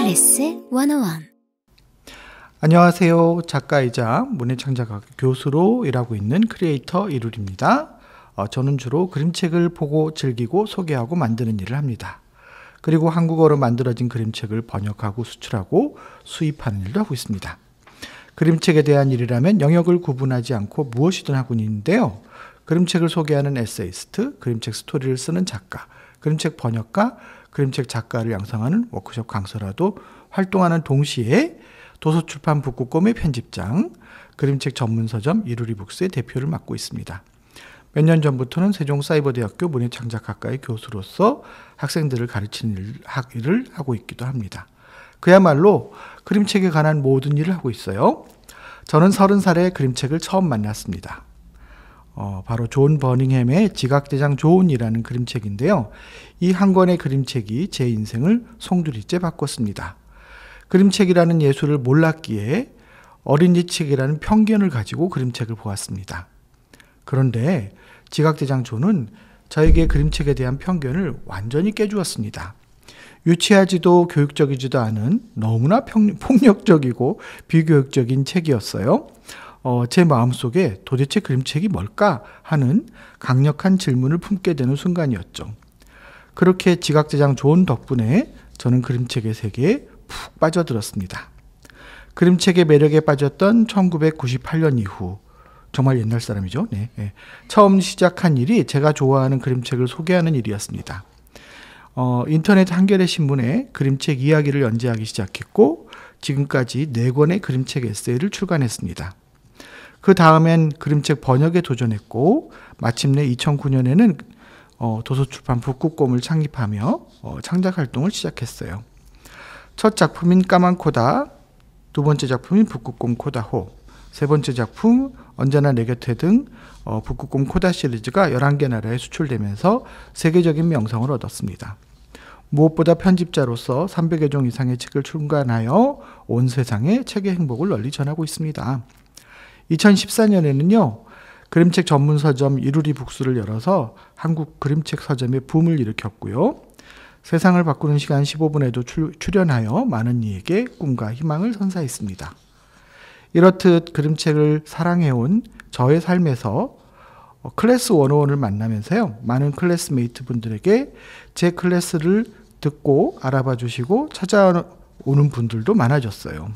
클래스101. 안녕하세요. 작가이자 문예창작학 교수로 일하고 있는 크리에이터 이룰입니다. 저는 주로 그림책을 보고 즐기고 소개하고 만드는 일을 합니다. 그리고 한국어로 만들어진 그림책을 번역하고 수출하고 수입하는 일도 하고 있습니다. 그림책에 대한 일이라면 영역을 구분하지 않고 무엇이든 하고 있는데요. 그림책을 소개하는 에세이스트, 그림책 스토리를 쓰는 작가, 그림책 번역가, 그림책 작가를 양성하는 워크숍 강사라도 활동하는 동시에 도서출판 북극곰의 편집장, 그림책 전문서점 이루리북스의 대표를 맡고 있습니다. 몇 년 전부터는 세종사이버대학교 문예창작학과의 교수로서 학생들을 가르치는 일을 하고 있기도 합니다. 그야말로 그림책에 관한 모든 일을 하고 있어요. 저는 30살에 그림책을 처음 만났습니다. 바로 존 버닝햄의 지각대장 존이라는 그림책인데요. 이 한 권의 그림책이 제 인생을 송두리째 바꿨습니다. 그림책이라는 예술을 몰랐기에 어린이책이라는 편견을 가지고 그림책을 보았습니다. 그런데 지각대장 존은 저에게 그림책에 대한 편견을 완전히 깨주었습니다. 유치하지도 교육적이지도 않은 너무나 폭력적이고 비교육적인 책이었어요. 제 마음속에 도대체 그림책이 뭘까 하는 강력한 질문을 품게 되는 순간이었죠. 그렇게 지각대장 존 덕분에 저는 그림책의 세계에 푹 빠져들었습니다. 그림책의 매력에 빠졌던 1998년 이후, 정말 옛날 사람이죠. 네. 처음 시작한 일이 제가 좋아하는 그림책을 소개하는 일이었습니다. 인터넷 한겨레 신문에 그림책 이야기를 연재하기 시작했고 지금까지 4권의 그림책 에세이를 출간했습니다. 그 다음엔 그림책 번역에 도전했고 마침내 2009년에는 도서출판 북극곰을 창립하며 창작활동을 시작했어요. 첫 작품인 까만 코다, 두 번째 작품인 북극곰 코다호, 세 번째 작품 언제나 내 곁에 등 북극곰 코다 시리즈가 11개 나라에 수출되면서 세계적인 명성을 얻었습니다. 무엇보다 편집자로서 300여 종 이상의 책을 출간하여 온 세상에 책의 행복을 널리 전하고 있습니다. 2014년에는요. 그림책 전문 서점 이루리북스를 열어서 한국 그림책 서점의 붐을 일으켰고요. 세상을 바꾸는 시간 15분에도 출연하여 많은 이에게 꿈과 희망을 선사했습니다. 이렇듯 그림책을 사랑해온 저의 삶에서 클래스 101을 만나면서요. 많은 클래스메이트 분들에게 제 클래스를 듣고 알아봐 주시고 찾아오는 분들도 많아졌어요.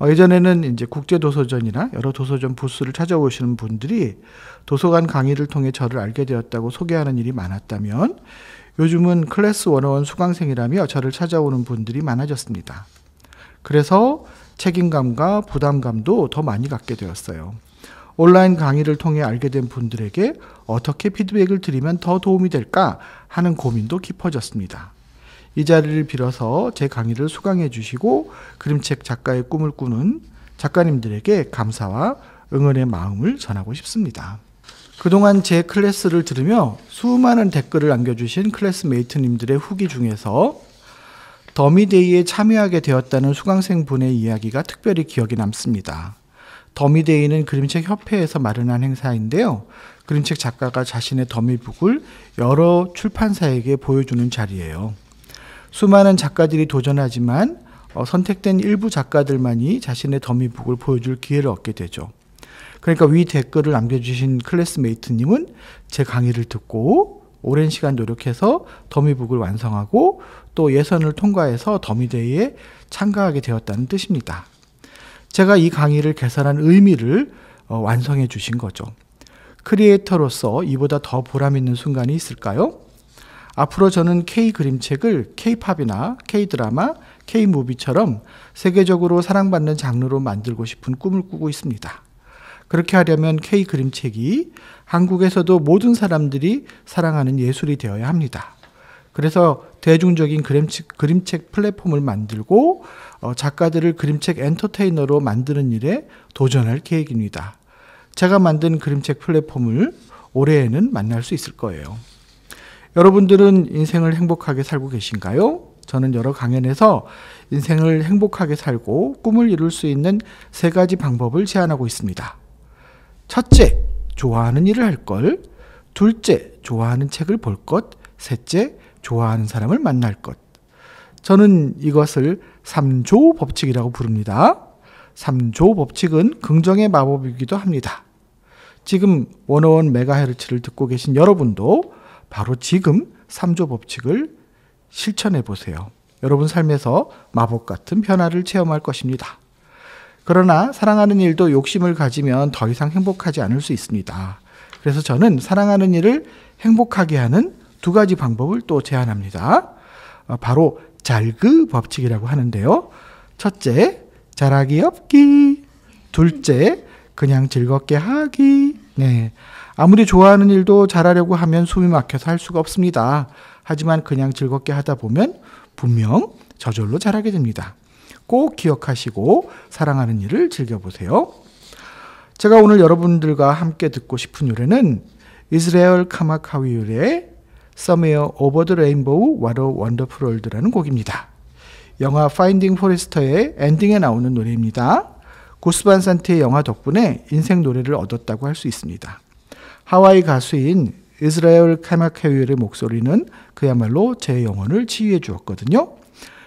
예전에는 이제 국제도서전이나 여러 도서전 부스를 찾아오시는 분들이 도서관 강의를 통해 저를 알게 되었다고 소개하는 일이 많았다면 요즘은 클래스 101 수강생이라며 저를 찾아오는 분들이 많아졌습니다. 그래서 책임감과 부담감도 더 많이 갖게 되었어요. 온라인 강의를 통해 알게 된 분들에게 어떻게 피드백을 드리면 더 도움이 될까 하는 고민도 깊어졌습니다. 이 자리를 빌어서 제 강의를 수강해 주시고 그림책 작가의 꿈을 꾸는 작가님들에게 감사와 응원의 마음을 전하고 싶습니다. 그동안 제 클래스를 들으며 수많은 댓글을 남겨주신 클래스메이트님들의 후기 중에서 더미데이에 참여하게 되었다는 수강생분의 이야기가 특별히 기억에 남습니다. 더미데이는 그림책 협회에서 마련한 행사인데요. 그림책 작가가 자신의 더미북을 여러 출판사에게 보여주는 자리예요. 수많은 작가들이 도전하지만 선택된 일부 작가들만이 자신의 더미북을 보여줄 기회를 얻게 되죠. 그러니까 위 댓글을 남겨주신 클래스메이트님은 제 강의를 듣고 오랜 시간 노력해서 더미북을 완성하고 또 예선을 통과해서 더미데이에 참가하게 되었다는 뜻입니다. 제가 이 강의를 개설한 의미를 완성해 주신 거죠. 크리에이터로서 이보다 더 보람 있는 순간이 있을까요? 앞으로 저는 K-그림책을 K-팝이나 K-드라마, K-무비처럼 세계적으로 사랑받는 장르로 만들고 싶은 꿈을 꾸고 있습니다. 그렇게 하려면 K-그림책이 한국에서도 모든 사람들이 사랑하는 예술이 되어야 합니다. 그래서 대중적인 그림책 플랫폼을 만들고 작가들을 그림책 엔터테이너로 만드는 일에 도전할 계획입니다. 제가 만든 그림책 플랫폼을 올해에는 만날 수 있을 거예요. 여러분들은 인생을 행복하게 살고 계신가요? 저는 여러 강연에서 인생을 행복하게 살고 꿈을 이룰 수 있는 3가지 방법을 제안하고 있습니다. 첫째, 좋아하는 일을 할 것. 둘째, 좋아하는 책을 볼 것. 셋째, 좋아하는 사람을 만날 것. 저는 이것을 3조 법칙이라고 부릅니다. 3조 법칙은 긍정의 마법이기도 합니다. 지금 101 메가헤르츠를 듣고 계신 여러분도 바로 지금 3조 법칙을 실천해 보세요. 여러분 삶에서 마법 같은 변화를 체험할 것입니다. 그러나 사랑하는 일도 욕심을 가지면 더 이상 행복하지 않을 수 있습니다. 그래서 저는 사랑하는 일을 행복하게 하는 2가지 방법을 또 제안합니다. 바로 잘그 법칙이라고 하는데요. 첫째, 잘하기 없기. 둘째, 그냥 즐겁게 하기. 네. 아무리 좋아하는 일도 잘하려고 하면 숨이 막혀서 할 수가 없습니다. 하지만 그냥 즐겁게 하다 보면 분명 저절로 잘하게 됩니다. 꼭 기억하시고 사랑하는 일을 즐겨보세요. 제가 오늘 여러분들과 함께 듣고 싶은 노래는 이스라엘 카마카위율의 Somewhere Over the Rainbow What a Wonderful World라는 곡입니다. 영화 파인딩 포레스터의 엔딩에 나오는 노래입니다. 구스 반 산트의 영화 덕분에 인생 노래를 얻었다고 할 수 있습니다. 하와이 가수인 이스라엘 카마카위율의 목소리는 그야말로 제 영혼을 치유해 주었거든요.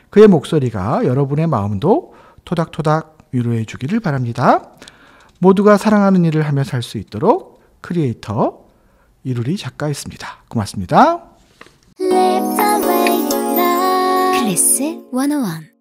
그의 목소리가 여러분의 마음도 토닥토닥 위로해 주기를 바랍니다. 모두가 사랑하는 일을 하며 살 수 있도록 크리에이터 이루리 작가였습니다. 고맙습니다. 클래스 101